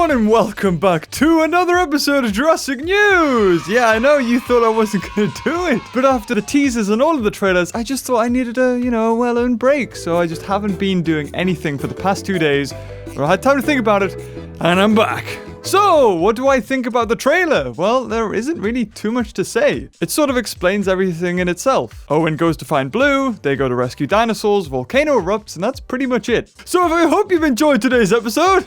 everyone, and welcome back to another episode of Jurassic News! Yeah, I know you thought I wasn't gonna do it, but after the teasers and all of the trailers, I just thought I needed a, well-earned break, so I just haven't been doing anything for the past 2 days, but I had time to think about it, and I'm back! So, what do I think about the trailer? Well, there isn't really too much to say. It sort of explains everything in itself. Owen goes to find Blue, they go to rescue dinosaurs, volcano erupts, and that's pretty much it. So I hope you've enjoyed today's episode.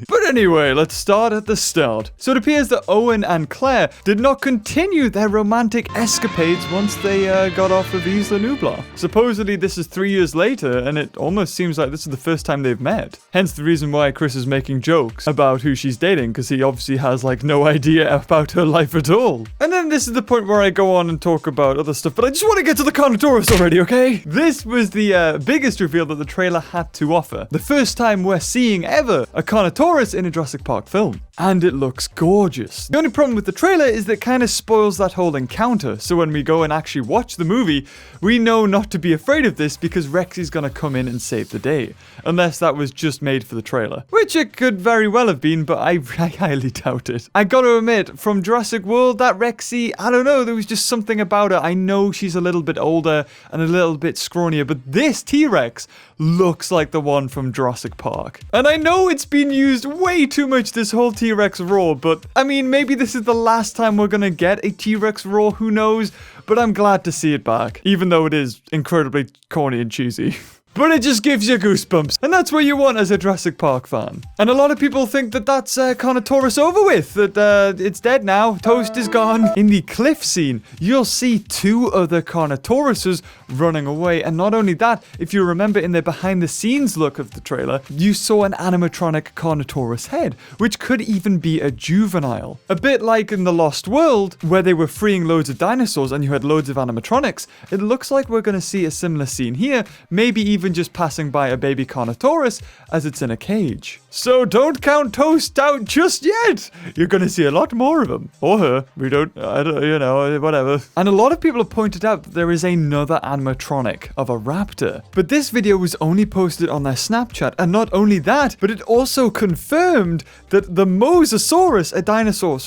But anyway, let's start at the start. So it appears that Owen and Claire did not continue their romantic escapades once they got off of Isla Nublar. Supposedly this is 3 years later, and it almost seems like this is the first time they've met. Hence the reason why Chris is making jokes about who she's dating, because he obviously has like no idea about her life at all. And then this is the point where I go on and talk about other stuff, but I just want to get to the Carnotaurus already, okay? This was the biggest reveal that the trailer had to offer. The first time we're seeing ever a Carnotaurus in a Jurassic Park film. And it looks gorgeous. The only problem with the trailer is that it kind of spoils that whole encounter, so when we go and actually watch the movie, we know not to be afraid of this because Rex is going to come in and save the day. Unless that was just made for the trailer. Which it could very well have been, but I highly doubt it. I gotta admit, from Jurassic World, that Rexy, I don't know, there was just something about her. I know she's a little bit older and a little bit scrawnier, but this T-Rex looks like the one from Jurassic Park. And I know it's been used way too much, this whole T-Rex roar, but I mean, maybe this is the last time we're gonna get a T-Rex roar, who knows? But I'm glad to see it back, even though it is incredibly corny and cheesy. But it just gives you goosebumps, and that's what you want as a Jurassic Park fan. And a lot of people think that that's Carnotaurus over with, that it's dead now, Toast is gone. In the cliff scene, you'll see 2 other Carnotauruses running away, and not only that, if you remember in the behind the scenes look of the trailer, you saw an animatronic Carnotaurus head, which could even be a juvenile. A bit like in The Lost World, where they were freeing loads of dinosaurs and you had loads of animatronics, it looks like we're going to see a similar scene here, maybe even just passing by a baby Carnotaurus as it's in a cage. So don't count Toast out just yet. You're going to see a lot more of him. Or her. I don't, whatever. And a lot of people have pointed out that there is another animatronic of a raptor. But this video was only posted on their Snapchat. And not only that, but it also confirmed that the Mosasaurus, a dinosaur,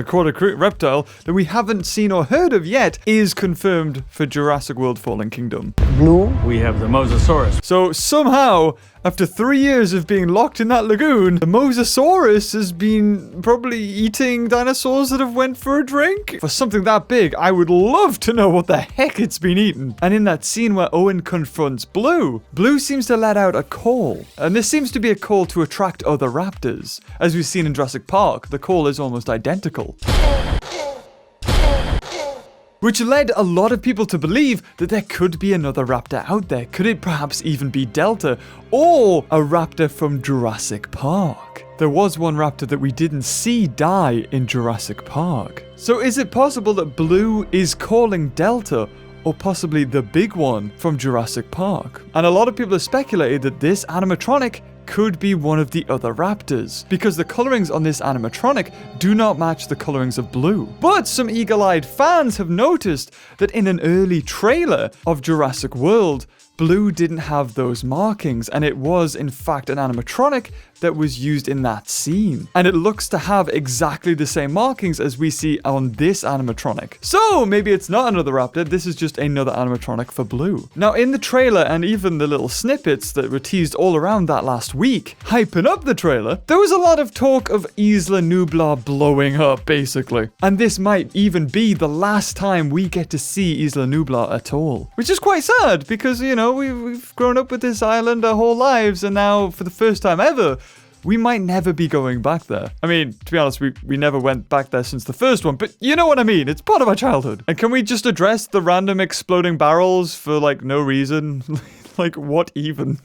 quadruped reptile, that we haven't seen or heard of yet, is confirmed for Jurassic World Fallen Kingdom. Blue, we have the Mosasaurus. So somehow, after 3 years of being locked in that lagoon, the Mosasaurus has been probably eating dinosaurs that have went for a drink. For something that big, I would love to know what the heck it's been eating. And in that scene where Owen confronts Blue, Blue seems to let out a call. And this seems to be a call to attract other raptors. As we've seen in Jurassic Park, the call is almost identical. Which led a lot of people to believe that there could be another raptor out there. Could it perhaps even be Delta or a raptor from Jurassic Park? There was one raptor that we didn't see die in Jurassic Park. So is it possible that Blue is calling Delta, or possibly the big one from Jurassic Park? And a lot of people have speculated that this animatronic could be one of the other raptors, because the colorings on this animatronic do not match the colorings of Blue. But some eagle-eyed fans have noticed that in an early trailer of Jurassic World, Blue didn't have those markings, and it was in fact an animatronic that was used in that scene. And it looks to have exactly the same markings as we see on this animatronic. So maybe it's not another raptor, this is just another animatronic for Blue. Now in the trailer, and even the little snippets that were teased all around that last week, hyping up the trailer, there was a lot of talk of Isla Nublar blowing up, basically. And this might even be the last time we get to see Isla Nublar at all. Which is quite sad, because, we've grown up with this island our whole lives, and now, for the first time ever, we might never be going back there. I mean, to be honest, we never went back there since the first one, but you know what I mean. It's part of our childhood. And can we just address the random exploding barrels for, no reason? What even?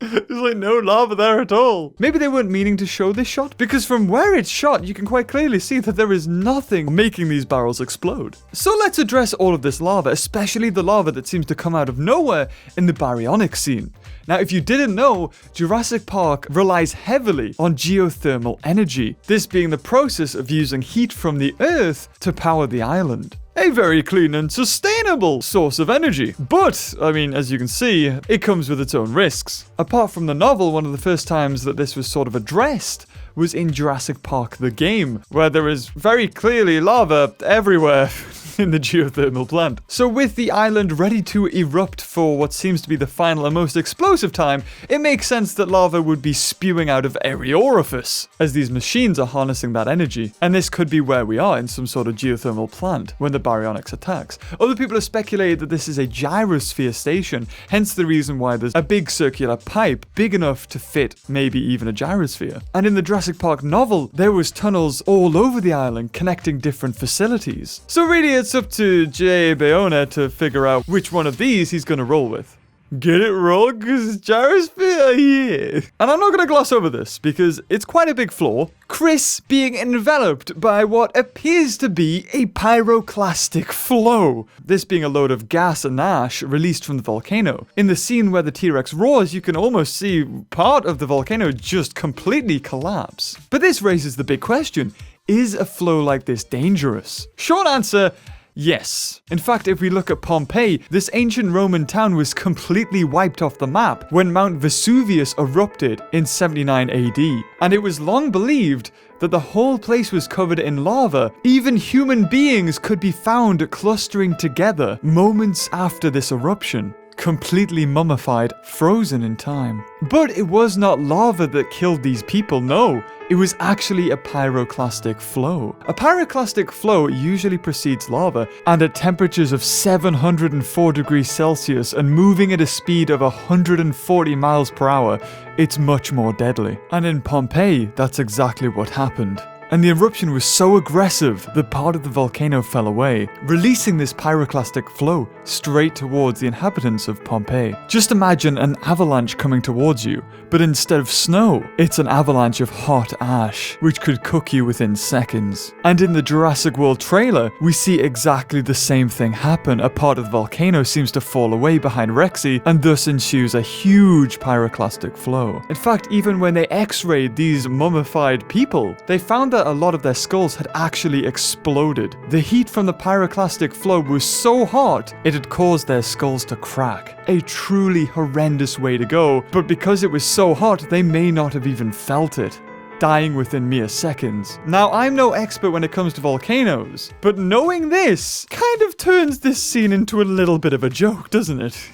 There's, no lava there at all. Maybe they weren't meaning to show this shot, because from where it's shot, you can quite clearly see that there is nothing making these barrels explode. So let's address all of this lava, especially the lava that seems to come out of nowhere in the baryonic scene. Now, if you didn't know, Jurassic Park relies heavily on geothermal energy, this being the process of using heat from the Earth to power the island. a very clean and sustainable source of energy. But, I mean, as you can see, it comes with its own risks. Apart from the novel, one of the first times that this was sort of addressed was in Jurassic Park the game, where there is very clearly lava everywhere in the geothermal plant. So with the island ready to erupt for what seems to be the final and most explosive time, it makes sense that lava would be spewing out of every orifice, as these machines are harnessing that energy. And this could be where we are, in some sort of geothermal plant, when the baryonyx attacks. Other people have speculated that this is a gyrosphere station, hence the reason why there's a big circular pipe, big enough to fit maybe even a gyrosphere. And in the Jurassic Park novel, there was tunnels all over the island connecting different facilities. So really, it's up to J. Bayona to figure out which one of these he's going to roll with. Get it wrong? Because it's gyrosphere, yeah. And I'm not going to gloss over this, because it's quite a big flaw. Chris being enveloped by what appears to be a pyroclastic flow. This being a load of gas and ash released from the volcano. In the scene where the T-Rex roars, you can almost see part of the volcano just completely collapse. But this raises the big question. Is a flow like this dangerous? Short answer, yes. In fact, if we look at Pompeii, this ancient Roman town was completely wiped off the map when Mount Vesuvius erupted in 79 AD. And it was long believed that the whole place was covered in lava. Even human beings could be found clustering together moments after this eruption. Completely mummified, frozen in time. But it was not lava that killed these people, no. It was actually a pyroclastic flow. A pyroclastic flow usually precedes lava, and at temperatures of 704 degrees Celsius and moving at a speed of 140 miles per hour, it's much more deadly. And in Pompeii, that's exactly what happened. And the eruption was so aggressive that part of the volcano fell away, releasing this pyroclastic flow straight towards the inhabitants of Pompeii. Just imagine an avalanche coming towards you, but instead of snow, it's an avalanche of hot ash, which could cook you within seconds. And in the Jurassic World trailer, we see exactly the same thing happen. A part of the volcano seems to fall away behind Rexy, and thus ensues a huge pyroclastic flow. In fact, even when they x-rayed these mummified people, they found that a lot of their skulls had actually exploded. The heat from the pyroclastic flow was so hot, it had caused their skulls to crack. A truly horrendous way to go, but because it was so hot, they may not have even felt it, dying within mere seconds. Now, I'm no expert when it comes to volcanoes, but knowing this kind of turns this scene into a little bit of a joke, doesn't it?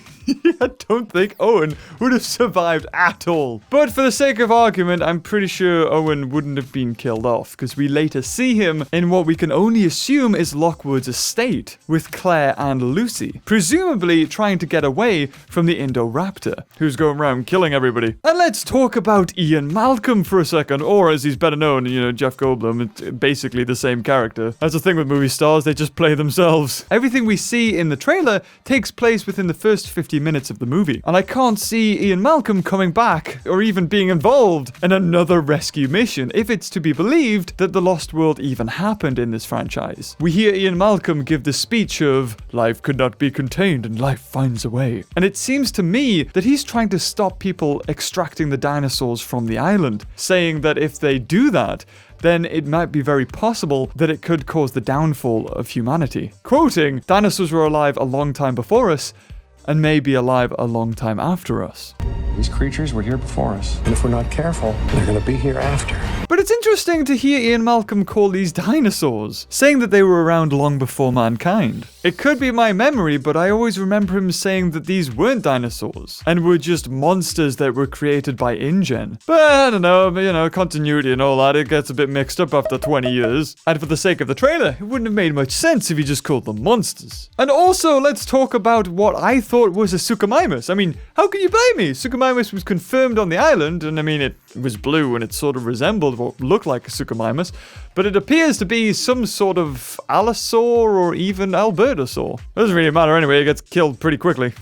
I don't think Owen would have survived at all. But for the sake of argument, I'm pretty sure Owen wouldn't have been killed off, because we later see him in what we can only assume is Lockwood's estate, with Claire and Lucy, presumably trying to get away from the Indoraptor, who's going around killing everybody. And let's talk about Ian Malcolm for a second, or as he's better known, Jeff Goldblum. It's basically the same character. That's the thing with movie stars, they just play themselves. Everything we see in the trailer takes place within the first 50 minutes of the movie, and I can't see Ian Malcolm coming back or even being involved in another rescue mission if it's to be believed that the Lost World even happened in this franchise. We hear Ian Malcolm give the speech of life could not be contained and life finds a way, and it seems to me that he's trying to stop people extracting the dinosaurs from the island, saying that if they do that, then it might be very possible that it could cause the downfall of humanity. Quoting, dinosaurs were alive a long time before us, and may be alive a long time after us. These creatures were here before us, and if we're not careful, they're gonna be here after. But it's interesting to hear Ian Malcolm call these dinosaurs, saying that they were around long before mankind. It could be my memory, but I always remember him saying that these weren't dinosaurs, and were just monsters that were created by InGen. But I don't know, continuity and all that, it gets a bit mixed up after 20 years. And for the sake of the trailer, it wouldn't have made much sense if you just called them monsters. And also, let's talk about what I thought was a Suchomimus. I mean, how can you blame me? Suchomimus was confirmed on the island, and I mean, it was blue and it sort of resembled what looked like a Suchomimus, but it appears to be some sort of Allosaur or even Albertosaur. Doesn't really matter anyway, it gets killed pretty quickly.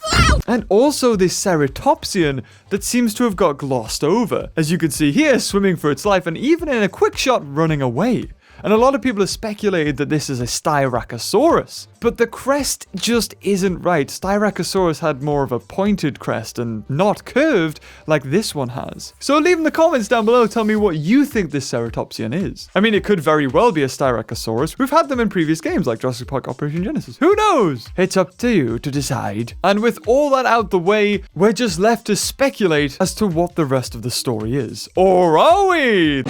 And also this Ceratopsian that seems to have got glossed over, as you can see here, swimming for its life and even in a quick shot running away. and a lot of people have speculated that this is a Styracosaurus. But the crest just isn't right. Styracosaurus had more of a pointed crest and not curved like this one has. So leave in the comments down below, tell me what you think this Ceratopsian is. I mean, it could very well be a Styracosaurus. We've had them in previous games like Jurassic Park Operation Genesis. Who knows? It's up to you to decide. And with all that out the way, we're just left to speculate as to what the rest of the story is. Or are we?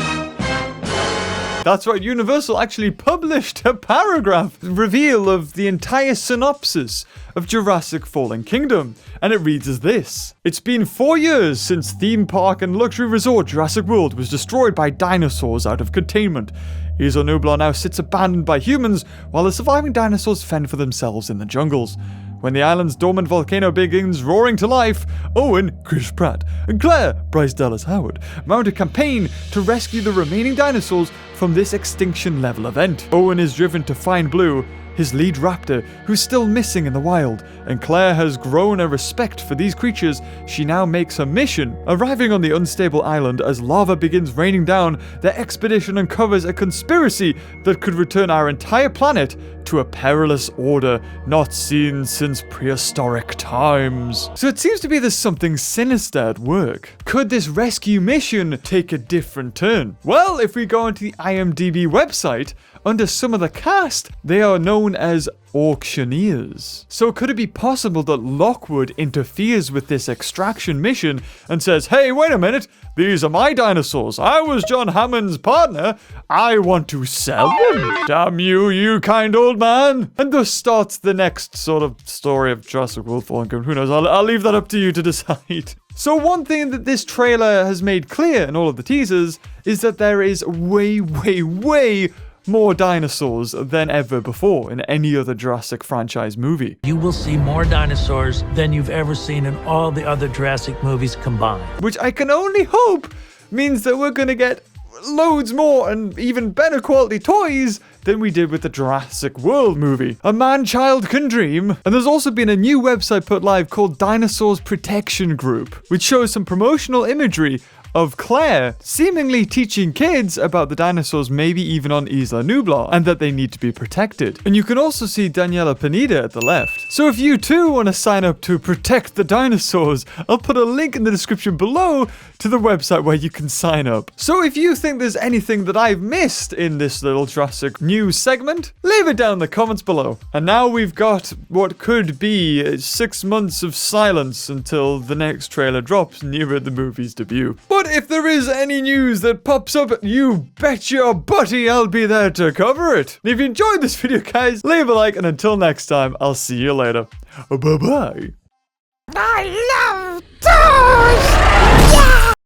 That's right, Universal actually published a paragraph reveal of the entire synopsis of Jurassic Fallen Kingdom, and it reads as this. It's been 4 years since theme park and luxury resort Jurassic World was destroyed by dinosaurs out of containment. Isla Nublar now sits abandoned by humans, while the surviving dinosaurs fend for themselves in the jungles. When the island's dormant volcano begins roaring to life, Owen, Chris Pratt, and Claire, Bryce Dallas Howard, mount a campaign to rescue the remaining dinosaurs from this extinction-level event. Owen is driven to find Blue, his lead raptor, who's still missing in the wild, and Claire has grown a respect for these creatures. She now makes her mission. Arriving on the unstable island as lava begins raining down, their expedition uncovers a conspiracy that could return our entire planet to a perilous order not seen since prehistoric times. So it seems to be there's something sinister at work. Could this rescue mission take a different turn? Well, if we go onto the IMDb website, under some of the cast, they are known as auctioneers. So could it be possible that Lockwood interferes with this extraction mission and says, hey, wait a minute, these are my dinosaurs. I was John Hammond's partner. I want to sell them. Damn you, you kind old man. And thus starts the next sort of story of Jurassic World Fallen Kingdom. Who knows? I'll leave that up to you to decide. So one thing that this trailer has made clear in all of the teasers is that there is way more dinosaurs than ever before in any other Jurassic franchise movie. You will see more dinosaurs than you've ever seen in all the other Jurassic movies combined. Which I can only hope means that we're gonna get loads more and even better quality toys than we did with the Jurassic World movie. A man-child can dream. And there's also been a new website put live called Dinosaurs Protection Group, which shows some promotional imagery of Claire seemingly teaching kids about the dinosaurs, maybe even on Isla Nublar, and that they need to be protected. And you can also see Daniela Pineda at the left. So if you too want to sign up to protect the dinosaurs, I'll put a link in the description below to the website where you can sign up. So if you think there's anything that I've missed in this little Jurassic news segment, leave it down in the comments below. And now we've got what could be 6 months of silence until the next trailer drops nearer the movie's debut. But if there is any news that pops up, you bet your butty I'll be there to cover it. If you enjoyed this video, guys, leave a like, and until next time, I'll see you later. Bye-bye. I love toys!